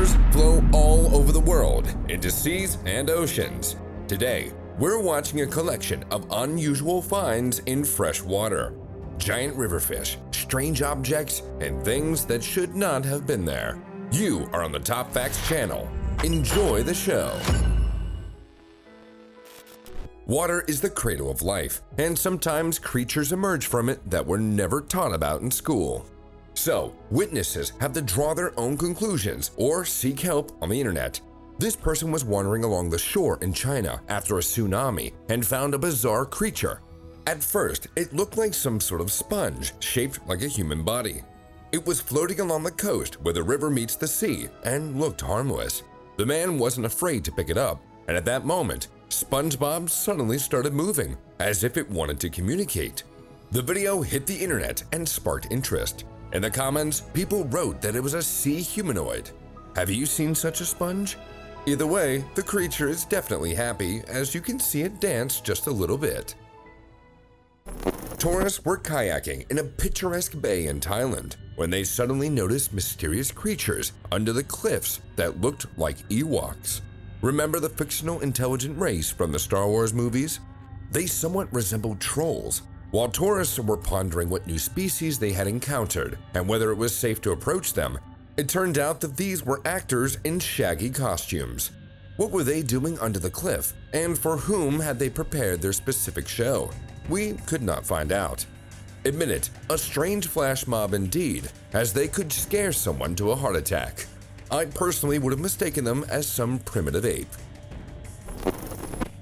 Rivers flow all over the world, into seas and oceans. Today, we're watching a collection of unusual finds in fresh water. Giant river fish, strange objects, and things that should not have been there. You are on the Top Facts channel. Enjoy the show. Water is the cradle of life, and sometimes creatures emerge from it that were never taught about in school. So, witnesses have to draw their own conclusions or seek help on the internet. This person was wandering along the shore in China after a tsunami and found a bizarre creature. At first, it looked like some sort of sponge shaped like a human body. It was floating along the coast where the river meets the sea and looked harmless. The man wasn't afraid to pick it up, and at that moment, SpongeBob suddenly started moving, as if it wanted to communicate. The video hit the internet and sparked interest. In the comments, people wrote that it was a sea humanoid. Have you seen such a sponge? Either way, the creature is definitely happy, as you can see it dance just a little bit. Tourists were kayaking in a picturesque bay in Thailand when they suddenly noticed mysterious creatures under the cliffs that looked like Ewoks. Remember the fictional intelligent race from the Star Wars movies? They somewhat resembled trolls. While tourists were pondering what new species they had encountered and whether it was safe to approach them, it turned out that these were actors in shaggy costumes. What were they doing under the cliff, and for whom had they prepared their specific show? We could not find out. Admit it, a strange flash mob indeed, as they could scare someone to a heart attack. I personally would have mistaken them as some primitive ape.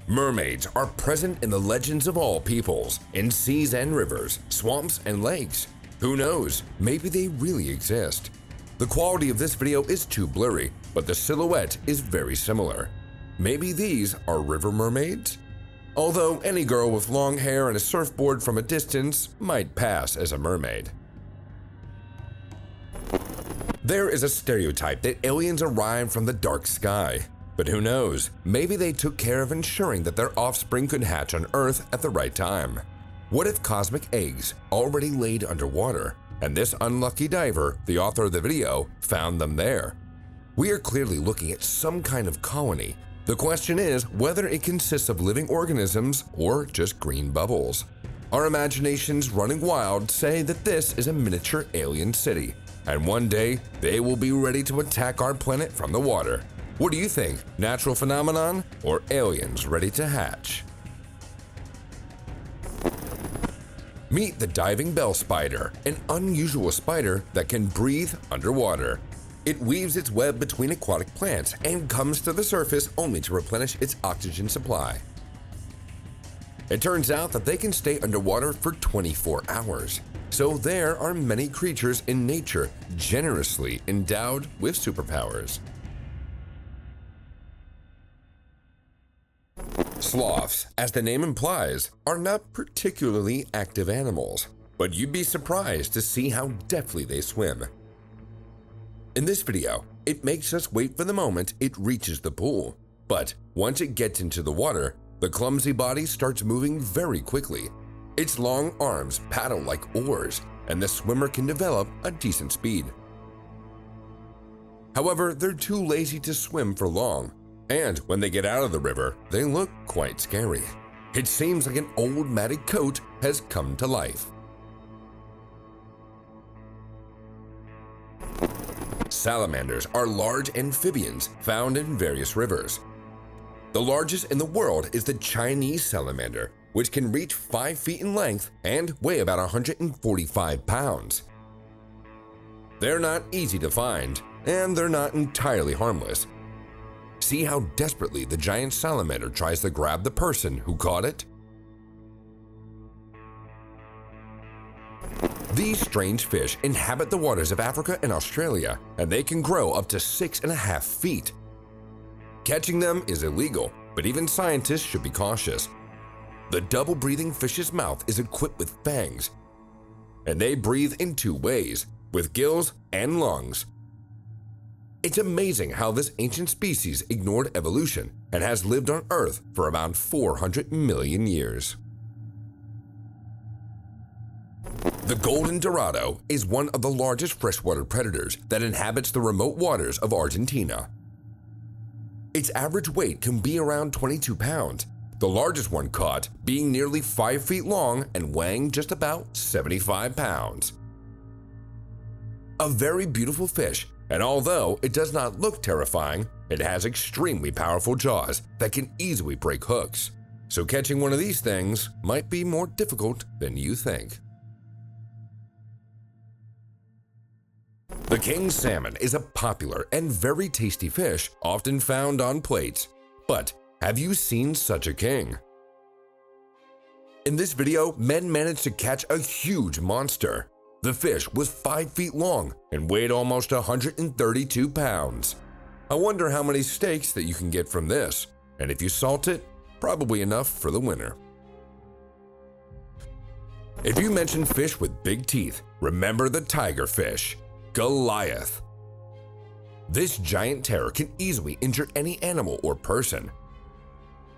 Mermaids are present in the legends of all peoples, in seas and rivers, swamps and lakes. Who knows, maybe they really exist. The quality of this video is too blurry, but the silhouette is very similar. Maybe these are river mermaids? Although any girl with long hair and a surfboard from a distance might pass as a mermaid. There is a stereotype that aliens arrive from the dark sky. But who knows, maybe they took care of ensuring that their offspring could hatch on Earth at the right time. What if cosmic eggs already laid underwater, and this unlucky diver, the author of the video, found them there? We are clearly looking at some kind of colony. The question is whether it consists of living organisms or just green bubbles. Our imaginations running wild say that this is a miniature alien city, and one day they will be ready to attack our planet from the water. What do you think, natural phenomenon or aliens ready to hatch? Meet the diving bell spider, an unusual spider that can breathe underwater. It weaves its web between aquatic plants and comes to the surface only to replenish its oxygen supply. It turns out that they can stay underwater for 24 hours. So there are many creatures in nature generously endowed with superpowers. Sloths, as the name implies, are not particularly active animals, but you'd be surprised to see how deftly they swim. In this video, it makes us wait for the moment it reaches the pool, but once it gets into the water, the clumsy body starts moving very quickly. Its long arms paddle like oars, and the swimmer can develop a decent speed. However, they're too lazy to swim for long, and when they get out of the river, they look quite scary. It seems like an old matted coat has come to life. Salamanders are large amphibians found in various rivers. The largest in the world is the Chinese salamander, which can reach 5 feet in length and weigh about 145 pounds. They're not easy to find, and they're not entirely harmless. See how desperately the giant salamander tries to grab the person who caught it? These strange fish inhabit the waters of Africa and Australia, and they can grow up to 6.5 feet. Catching them is illegal, but even scientists should be cautious. The double-breathing fish's mouth is equipped with fangs, and they breathe in 2 ways, with gills and lungs. It's amazing how this ancient species ignored evolution and has lived on Earth for about 400 million years. The golden Dorado is one of the largest freshwater predators that inhabits the remote waters of Argentina. Its average weight can be around 22 pounds, the largest one caught being nearly 5 feet long and weighing just about 75 pounds. A very beautiful fish, and although it does not look terrifying, it has extremely powerful jaws that can easily break hooks. So catching one of these things might be more difficult than you think. The king salmon is a popular and very tasty fish often found on plates. But have you seen such a king? In this video, men managed to catch a huge monster. The fish was 5 feet long and weighed almost 132 pounds. I wonder how many steaks that you can get from this, and if you salt it, probably enough for the winner. If you mention fish with big teeth, remember the tiger fish, Goliath. This giant terror can easily injure any animal or person.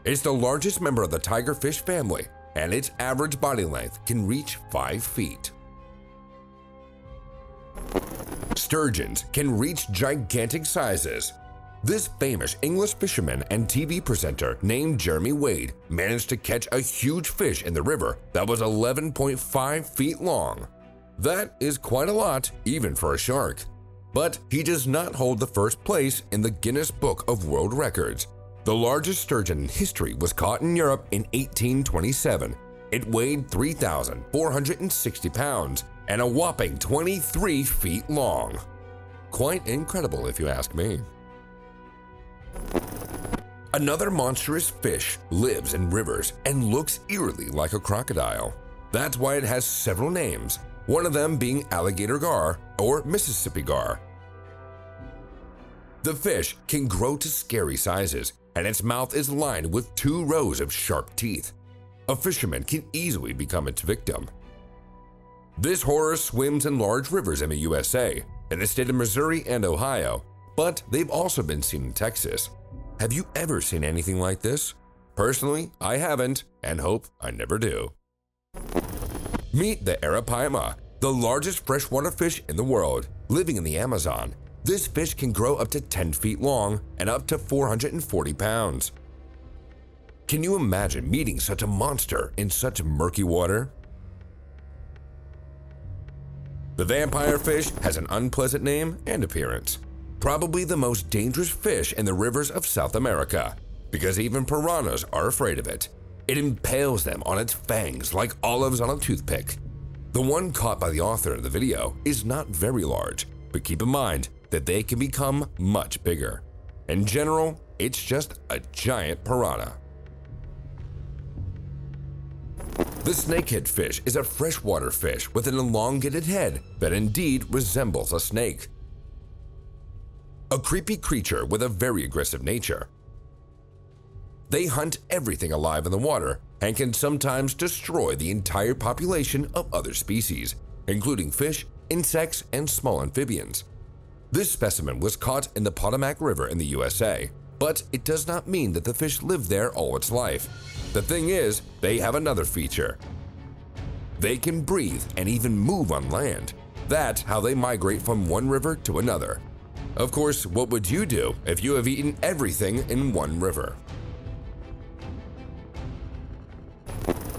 It's the largest member of the tigerfish family, and its average body length can reach 5 feet. Sturgeons can reach gigantic sizes. This famous English fisherman and TV presenter named Jeremy Wade managed to catch a huge fish in the river that was 11.5 feet long. That is quite a lot, even for a shark. But he does not hold the first place in the Guinness Book of World Records. The largest sturgeon in history was caught in Europe in 1827. It weighed 3,460 pounds and a whopping 23 feet long. Quite incredible if you ask me. Another monstrous fish lives in rivers and looks eerily like a crocodile. That's why it has several names, one of them being alligator gar or Mississippi gar. The fish can grow to scary sizes, and its mouth is lined with 2 rows of sharp teeth. A fisherman can easily become its victim. This horror swims in large rivers in the USA, in the state of Missouri and Ohio, but they've also been seen in Texas. Have you ever seen anything like this? Personally, I haven't, and hope I never do. Meet the Arapa, the largest freshwater fish in the world, living in the Amazon. This fish can grow up to 10 feet long and up to 440 pounds. Can you imagine meeting such a monster in such murky water? The vampire fish has an unpleasant name and appearance. Probably the most dangerous fish in the rivers of South America, because even piranhas are afraid of it. It impales them on its fangs like olives on a toothpick. The one caught by the author of the video is not very large, but keep in mind that they can become much bigger. In general, it's just a giant piranha. The snakehead fish is a freshwater fish with an elongated head that indeed resembles a snake. A creepy creature with a very aggressive nature. They hunt everything alive in the water and can sometimes destroy the entire population of other species, including fish, insects, and small amphibians. This specimen was caught in the Potomac River in the USA, but it does not mean that the fish lived there all its life. The thing is, they have another feature. They can breathe and even move on land. That's how they migrate from one river to another. Of course, what would you do if you have eaten everything in one river?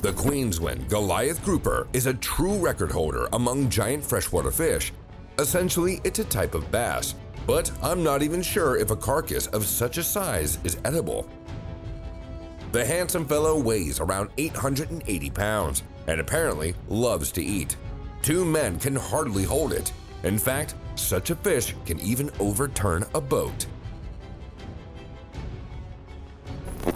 The Queensland Goliath grouper is a true record holder among giant freshwater fish. Essentially, it's a type of bass, but I'm not even sure if a carcass of such a size is edible. The handsome fellow weighs around 880 pounds and apparently loves to eat. 2 men can hardly hold it. In fact, such a fish can even overturn a boat.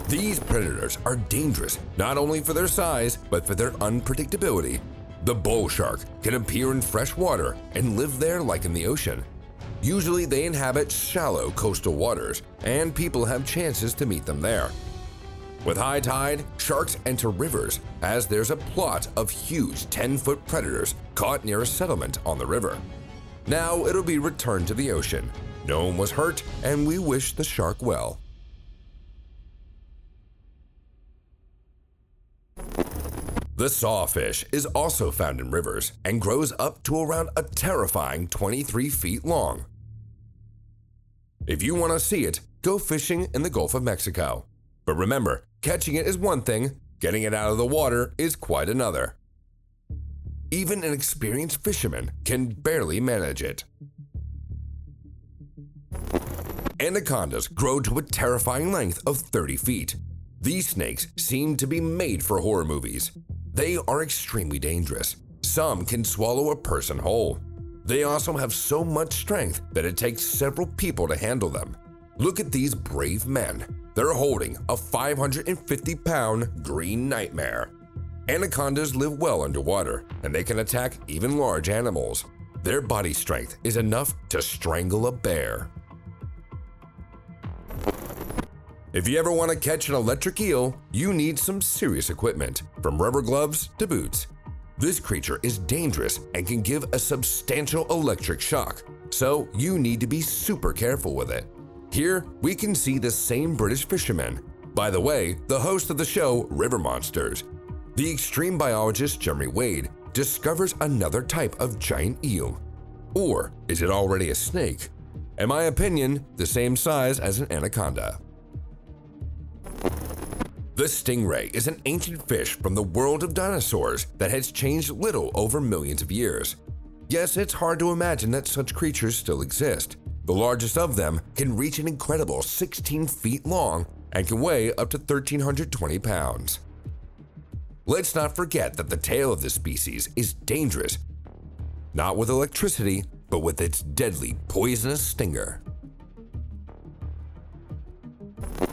These predators are dangerous not only for their size, but for their unpredictability. The bull shark can appear in fresh water and live there like in the ocean. Usually they inhabit shallow coastal waters, and people have chances to meet them there. With high tide, sharks enter rivers as there's a plot of huge 10-foot predators caught near a settlement on the river. Now it'll be returned to the ocean. No one was hurt, and we wish the shark well. The sawfish is also found in rivers and grows up to around a terrifying 23 feet long. If you want to see it, go fishing in the Gulf of Mexico. But remember, catching it is one thing, getting it out of the water is quite another. Even an experienced fisherman can barely manage it. Anacondas grow to a terrifying length of 30 feet. These snakes seem to be made for horror movies. They are extremely dangerous. Some can swallow a person whole. They also have so much strength that it takes several people to handle them. Look at these brave men. They're holding a 550-pound green nightmare. Anacondas live well underwater, and they can attack even large animals. Their body strength is enough to strangle a bear. If you ever want to catch an electric eel, you need some serious equipment, from rubber gloves to boots. This creature is dangerous and can give a substantial electric shock, so you need to be super careful with it. Here, we can see the same British fisherman. By the way, the host of the show River Monsters. The extreme biologist Jeremy Wade discovers another type of giant eel. Or is it already a snake? In my opinion, the same size as an anaconda. The stingray is an ancient fish from the world of dinosaurs that has changed little over millions of years. Yes, it's hard to imagine that such creatures still exist. The largest of them can reach an incredible 16 feet long and can weigh up to 1,320 pounds. Let's not forget that the tail of this species is dangerous, not with electricity, but with its deadly poisonous stinger.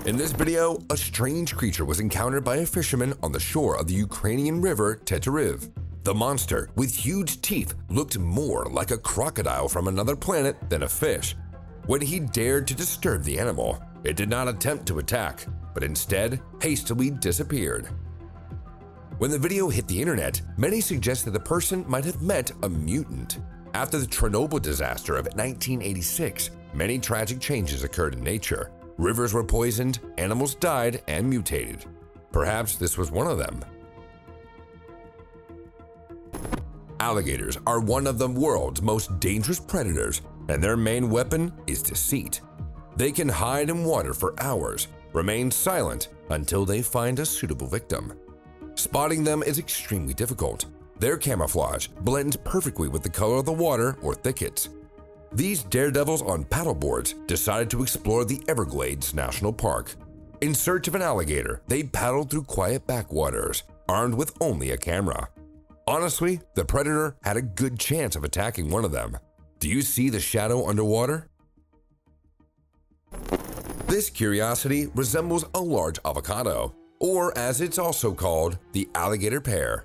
In this video, a strange creature was encountered by a fisherman on the shore of the Ukrainian river Teteriv. The monster, with huge teeth, looked more like a crocodile from another planet than a fish. When he dared to disturb the animal, it did not attempt to attack, but instead hastily disappeared. When the video hit the internet, many suggested the person might have met a mutant. After the Chernobyl disaster of 1986, many tragic changes occurred in nature. Rivers were poisoned, animals died and mutated. Perhaps this was one of them. Alligators are one of the world's most dangerous predators, and their main weapon is deceit. They can hide in water for hours, remain silent until they find a suitable victim. Spotting them is extremely difficult. Their camouflage blends perfectly with the color of the water or thickets. These daredevils on paddleboards decided to explore the Everglades National Park. In search of an alligator, they paddled through quiet backwaters, armed with only a camera. Honestly, the predator had a good chance of attacking one of them. Do you see the shadow underwater? This curiosity resembles a large avocado, or as it's also called, the alligator pear.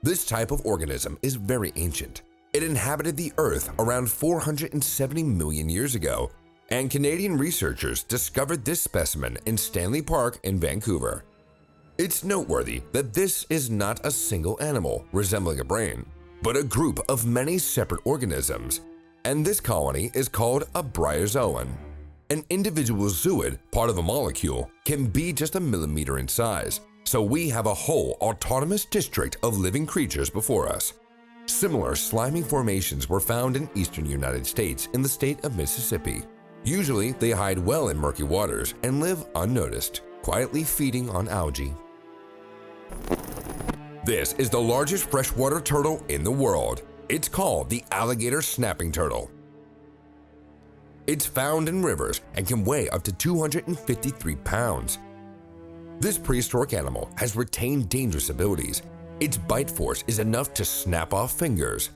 This type of organism is very ancient. It inhabited the Earth around 470 million years ago, and Canadian researchers discovered this specimen in Stanley Park in Vancouver. It's noteworthy that this is not a single animal resembling a brain, but a group of many separate organisms, and this colony is called a bryozoan. An individual zooid, part of a molecule, can be just a millimeter in size, so we have a whole autonomous district of living creatures before us. Similar slimy formations were found in eastern United States in the state of Mississippi. Usually, they hide well in murky waters and live unnoticed, quietly feeding on algae. This is the largest freshwater turtle in the world. It's called the alligator snapping turtle. It's found in rivers and can weigh up to 253 pounds. This prehistoric animal has retained dangerous abilities. Its bite force is enough to snap off fingers.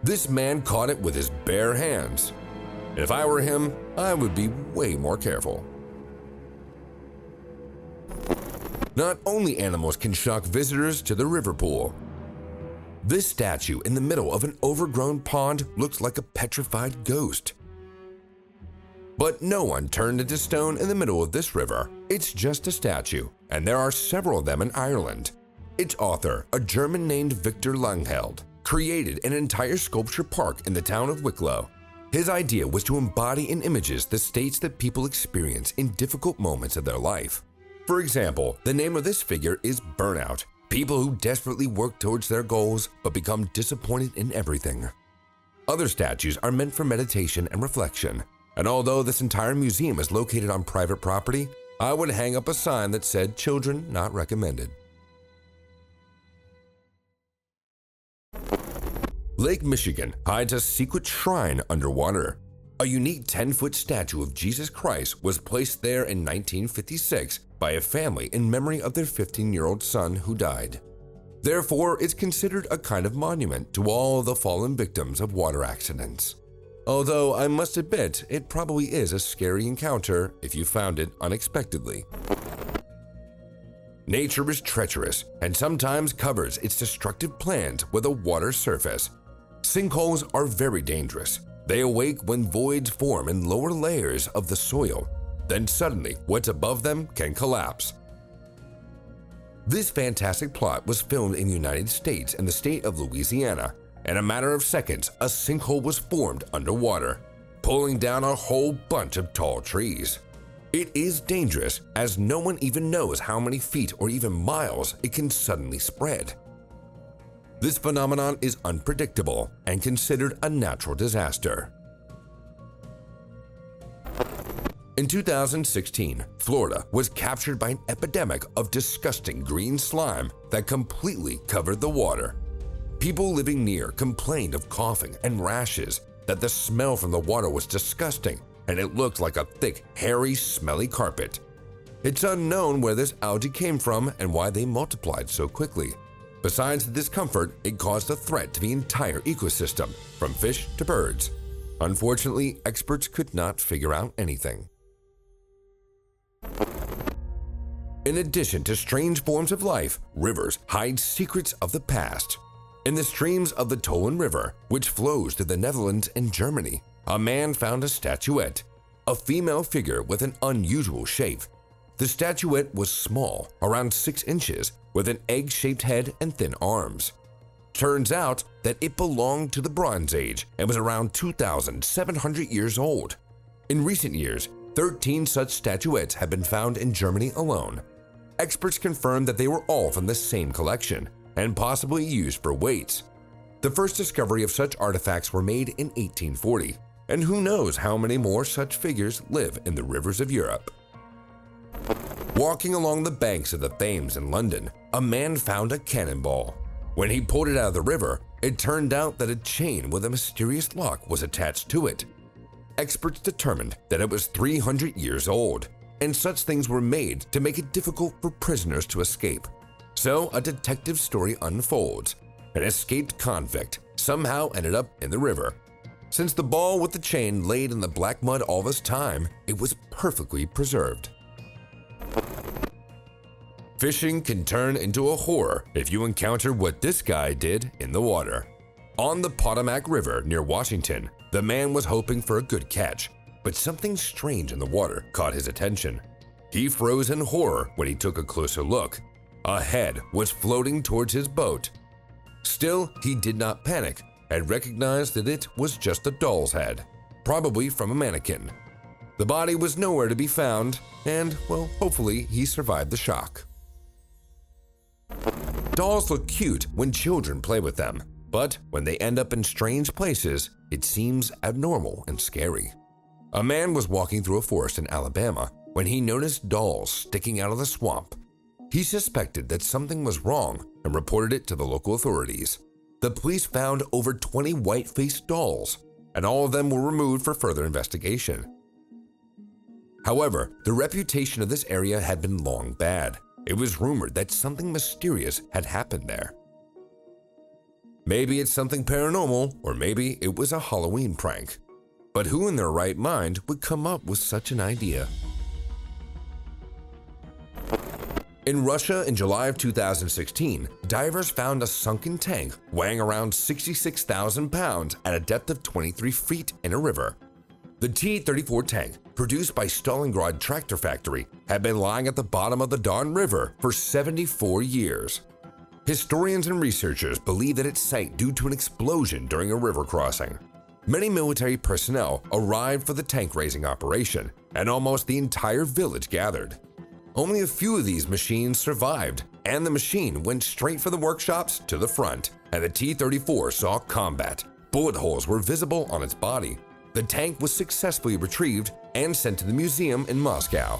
This man caught it with his bare hands. If I were him, I would be way more careful. Not only animals can shock visitors to the river pool. This statue in the middle of an overgrown pond looks like a petrified ghost. But no one turned into stone in the middle of this river. It's just a statue, and there are several of them in Ireland. Its author, a German named Victor Langheld, created an entire sculpture park in the town of Wicklow. His idea was to embody in images the states that people experience in difficult moments of their life. For example, the name of this figure is Burnout. People who desperately work towards their goals but become disappointed in everything. Other statues are meant for meditation and reflection, and although this entire museum is located on private property, I would hang up a sign that said "Children not recommended." Lake Michigan hides a secret shrine underwater. A unique 10-foot statue of Jesus Christ was placed there in 1956 by a family in memory of their 15-year-old son who died. Therefore, it's considered a kind of monument to all the fallen victims of water accidents. Although I must admit, it probably is a scary encounter if you found it unexpectedly. Nature is treacherous and sometimes covers its destructive plans with a water surface. Sinkholes are very dangerous. They awake when voids form in lower layers of the soil. Then suddenly, what's above them can collapse. This fantastic plot was filmed in the United States in the state of Louisiana. In a matter of seconds, a sinkhole was formed underwater, pulling down a whole bunch of tall trees. It is dangerous as no one even knows how many feet or even miles it can suddenly spread. This phenomenon is unpredictable and considered a natural disaster. In 2016, Florida was captured by an epidemic of disgusting green slime that completely covered the water. People living near complained of coughing and rashes, that the smell from the water was disgusting, and it looked like a thick, hairy, smelly carpet. It's unknown where this algae came from and why they multiplied so quickly. Besides the discomfort, it caused a threat to the entire ecosystem, from fish to birds. Unfortunately, experts could not figure out anything. In addition to strange forms of life, rivers hide secrets of the past. In the streams of the Tolen River, which flows through the Netherlands and Germany, a man found a statuette, a female figure with an unusual shape. The statuette was small, around 6 inches, with an egg-shaped head and thin arms. Turns out that it belonged to the Bronze Age and was around 2,700 years old. In recent years, 13 such statuettes have been found in Germany alone. Experts confirmed that they were all from the same collection and possibly used for weights. The first discovery of such artifacts were made in 1840, and who knows how many more such figures live in the rivers of Europe. Walking along the banks of the Thames in London, a man found a cannonball. When he pulled it out of the river, it turned out that a chain with a mysterious lock was attached to it. Experts determined that it was 300 years old, and such things were made to make it difficult for prisoners to escape. So a detective story unfolds. An escaped convict somehow ended up in the river. Since the ball with the chain laid in the black mud all this time, it was perfectly preserved. Fishing can turn into a horror if you encounter what this guy did in the water. On the Potomac River near Washington, the man was hoping for a good catch, but something strange in the water caught his attention. He froze in horror when he took a closer look. A head was floating towards his boat. Still, he did not panic and recognized that it was just a doll's head, probably from a mannequin. The body was nowhere to be found, and, well, hopefully he survived the shock. Dolls look cute when children play with them, but when they end up in strange places, it seems abnormal and scary. A man was walking through a forest in Alabama when he noticed dolls sticking out of the swamp. He suspected that something was wrong and reported it to the local authorities. The police found over 20 white-faced dolls, and all of them were removed for further investigation. However, the reputation of this area had been long bad. It was rumored that something mysterious had happened there. Maybe it's something paranormal, or maybe it was a Halloween prank. But who in their right mind would come up with such an idea? In Russia in July of 2016, divers found a sunken tank weighing around 66,000 pounds at a depth of 23 feet in a river. The T-34 tank, produced by Stalingrad Tractor Factory, had been lying at the bottom of the Don River for 74 years. Historians and researchers believe that it sank due to an explosion during a river crossing. Many military personnel arrived for the tank raising operation, and almost the entire village gathered. Only a few of these machines survived, and the machine went straight for the workshops to the front, and the T-34 saw combat. Bullet holes were visible on its body. The tank was successfully retrieved and sent to the museum in Moscow.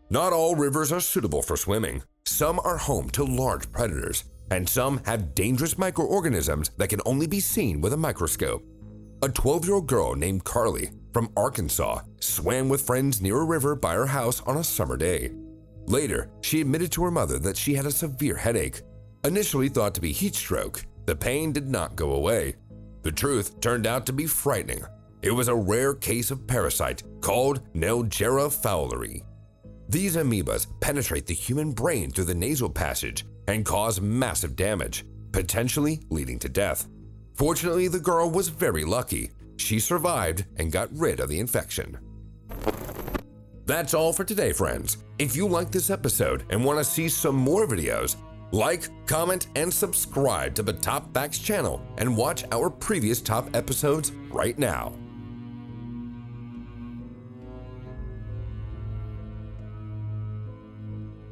Not all rivers are suitable for swimming. Some are home to large predators, and some have dangerous microorganisms that can only be seen with a microscope. A 12-year-old girl named Carly from Arkansas swam with friends near a river by her house on a summer day. Later, she admitted to her mother that she had a severe headache. Initially thought to be heat stroke, the pain did not go away. The truth turned out to be frightening. It was a rare case of parasite called Naegleria fowleri. These amoebas penetrate the human brain through the nasal passage and cause massive damage, potentially leading to death. Fortunately, the girl was very lucky. She survived and got rid of the infection. That's all for today, friends. If you liked this episode and want to see some more videos, like, comment, and subscribe to the Top Facts channel and watch our previous top episodes right now.